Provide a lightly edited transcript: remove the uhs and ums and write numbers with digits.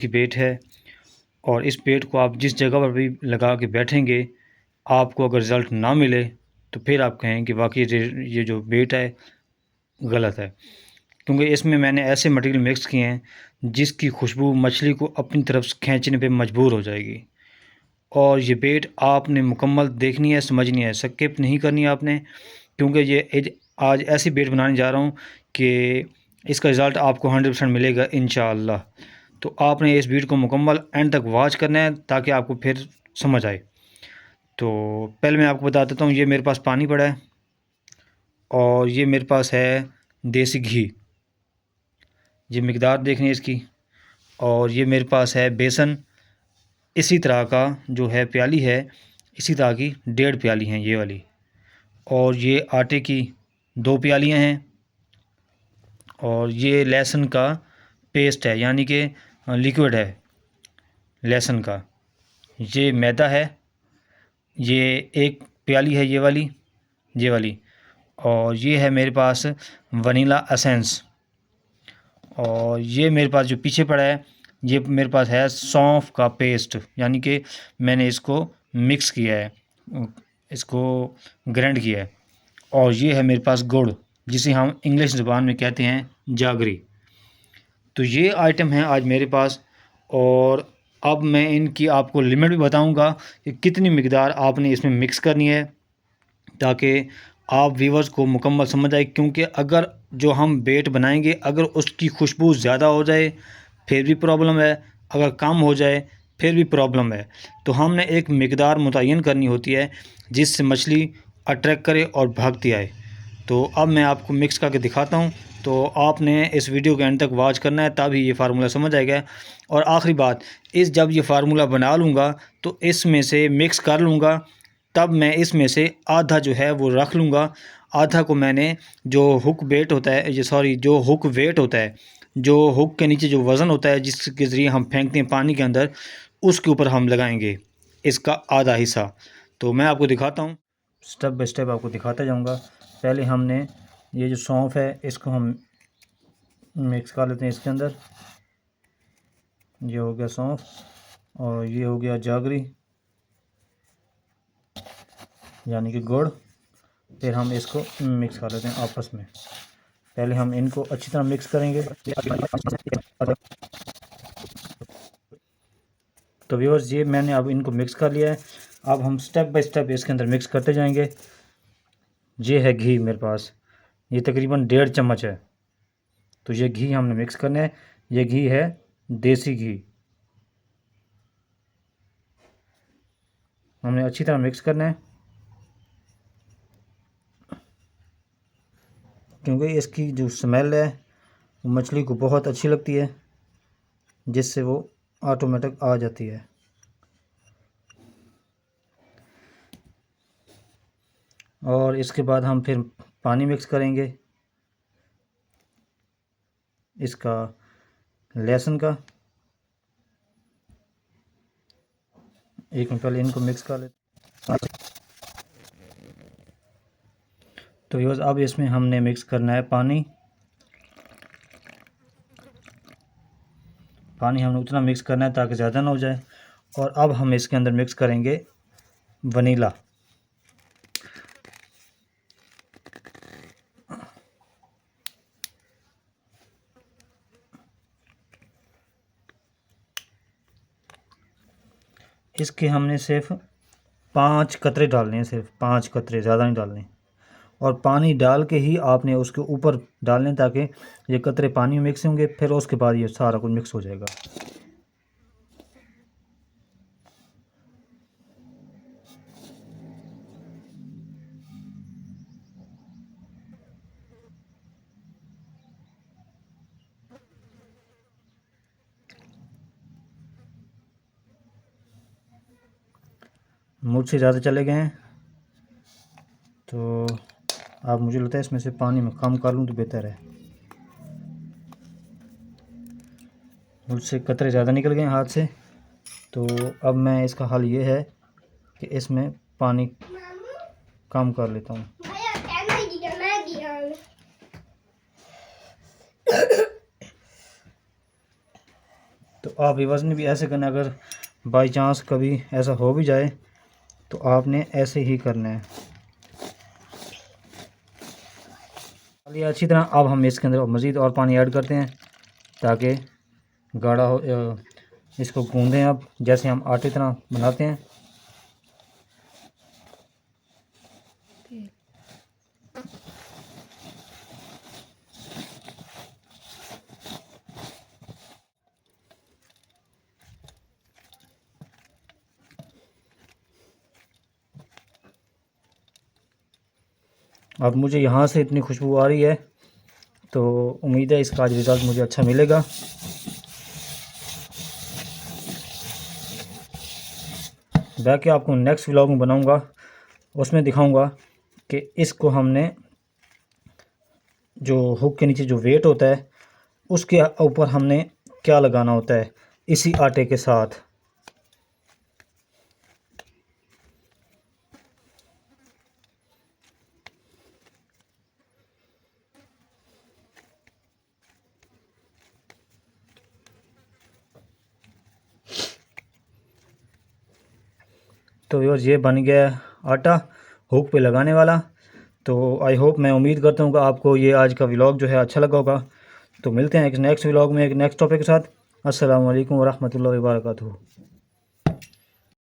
की बेट है, और इस बेट को आप जिस जगह पर भी लगा के बैठेंगे, आपको अगर रिज़ल्ट ना मिले तो फिर आप कहें कि वाकई ये जो बेट है गलत है, क्योंकि इसमें मैंने ऐसे मटेरियल मिक्स किए हैं जिसकी खुशबू मछली को अपनी तरफ खींचने पे मजबूर हो जाएगी। और ये बेट आपने मुकम्मल देखनी है, समझनी है, स्किप नहीं करनी है आपने, क्योंकि आज ऐसी बेट बनाने जा रहा हूँ कि इसका रिज़ल्ट आपको 100% मिलेगा इंशाअल्लाह। तो आपने इस वीडियो को मुकम्मल एंड तक वॉच करना है ताकि आपको फिर समझ आए। तो पहले मैं आपको बता देता हूँ, ये मेरे पास पानी पड़ा है और ये मेरे पास है देसी घी, ये मिकदार देखनी है इसकी। और ये मेरे पास है बेसन, इसी तरह का जो है प्याली है, इसी तरह की 1.5 प्याली हैं ये वाली। और ये आटे की 2 प्यालियाँ हैं। और ये लहसुन का पेस्ट है, यानी कि लिक्विड है लहसुन का। ये मैदा है, ये 1 प्याली है ये वाली। और ये है मेरे पास वनीला एसेंस। और ये मेरे पास जो पीछे पड़ा है, ये मेरे पास है सौंफ का पेस्ट, यानी कि मैंने इसको मिक्स किया है, इसको ग्राइंड किया है। और ये है मेरे पास गुड़, जिसे हम इंग्लिश ज़ुबान में कहते हैं जागरी। तो ये आइटम हैं आज मेरे पास। और अब मैं इनकी आपको लिमिट भी बताऊंगा कि कितनी मिकदार आपने इसमें मिक्स करनी है, ताकि आप व्यूवर्स को मुकम्मल समझ आए। क्योंकि अगर जो हम बेट बनाएंगे, अगर उसकी खुशबू ज़्यादा हो जाए फिर भी प्रॉब्लम है, अगर कम हो जाए फिर भी प्रॉब्लम है। तो हमने एक मिकदार मुतय्यन करनी होती है जिससे मछली अट्रैक्ट करे और भागती आए। तो अब मैं आपको मिक्स करके दिखाता हूँ, तो आपने इस वीडियो के एंड तक वॉच करना है, तभी ये फार्मूला समझ आएगा। और आखिरी बात, जब ये फार्मूला बना लूँगा तो इसमें से मिक्स कर लूँगा, तब मैं इसमें से आधा जो है वो रख लूँगा। आधा को मैंने जो हुक वेट होता है, जो हुक वेट होता है, जो हुक के नीचे जो वज़न होता है जिसके ज़रिए हम फेंकते हैं पानी के अंदर, उसके ऊपर हम लगाएंगे इसका आधा हिस्सा। तो मैं आपको दिखाता हूँ, स्टेप बाय स्टेप आपको दिखाता जाऊँगा। पहले हमने ये जो सौंफ है इसको हम मिक्स कर लेते हैं इसके अंदर। ये हो गया सौंफ और ये हो गया जागरी यानी कि गुड़। फिर हम इसको मिक्स कर लेते हैं आपस में। पहले हम इनको अच्छी तरह मिक्स करेंगे। तो व्यूअर्स, ये मैंने अब इनको मिक्स कर लिया है। अब हम स्टेप बाय स्टेप इसके अंदर मिक्स करते जाएंगे। ये है घी मेरे पास, ये तकरीबन 1.5 चम्मच है। तो ये घी हमने मिक्स करना है। ये घी है देसी घी, हमने अच्छी तरह मिक्स करना है, क्योंकि इसकी जो स्मेल है वो मछली को बहुत अच्छी लगती है, जिससे वो ऑटोमेटिक आ जाती है। और इसके बाद हम फिर पानी मिक्स करेंगे इसका, लहसुन का। एक मिनट पहले इनको मिक्स कर लेते। तो बस अब इसमें हमने मिक्स करना है पानी। पानी हमने उतना मिक्स करना है ताकि ज़्यादा ना हो जाए। और अब हम इसके अंदर मिक्स करेंगे वनीला। इसके हमने सिर्फ 5 कतरे डालने हैं, सिर्फ 5 कतरे, ज़्यादा नहीं डालने। और पानी डाल के ही आपने उसके ऊपर डालने, ताकि ये कतरे पानी में मिक्स होंगे, फिर उसके बाद ये सारा कुछ मिक्स हो जाएगा। मुझसे ज़्यादा चले गए हैं, तो अब मुझे लगता है इसमें से पानी में कम कर लूँ तो बेहतर है। मुझसे कतरे ज़्यादा निकल गए हाथ से। तो अब मैं इसका हल ये है कि इसमें पानी कम कर लेता हूँ। तो आप व्यूअर्स ने भी ऐसे करना है। अगर बाई चांस कभी ऐसा हो भी जाए तो आपने ऐसे ही करना है। चलिए अच्छी तरह अब हम इसके अंदर मज़ीद और पानी ऐड करते हैं ताकि गाढ़ा हो। इसको गूंदें अब जैसे हम आटे तरह बनाते हैं। अब मुझे यहाँ से इतनी खुशबू आ रही है तो उम्मीद है इसका आज रिज़ल्ट मुझे अच्छा मिलेगा। बाकी आपको नेक्स्ट व्लॉग में बनाऊंगा, उसमें दिखाऊंगा कि इसको हमने जो हुक के नीचे जो वेट होता है उसके ऊपर हमने क्या लगाना होता है इसी आटे के साथ। तो व्यूअर्स ये बन गया आटा हुक पे लगाने वाला। तो आई होप, मैं उम्मीद करता हूँ कि आपको ये आज का व्लॉग जो है अच्छा लगा होगा। तो मिलते हैं एक नेक्स्ट व्लॉग में एक नेक्स्ट टॉपिक के साथ। अस्सलाम वालेकुम वरहमतुल्लाहि वबरकातुहू।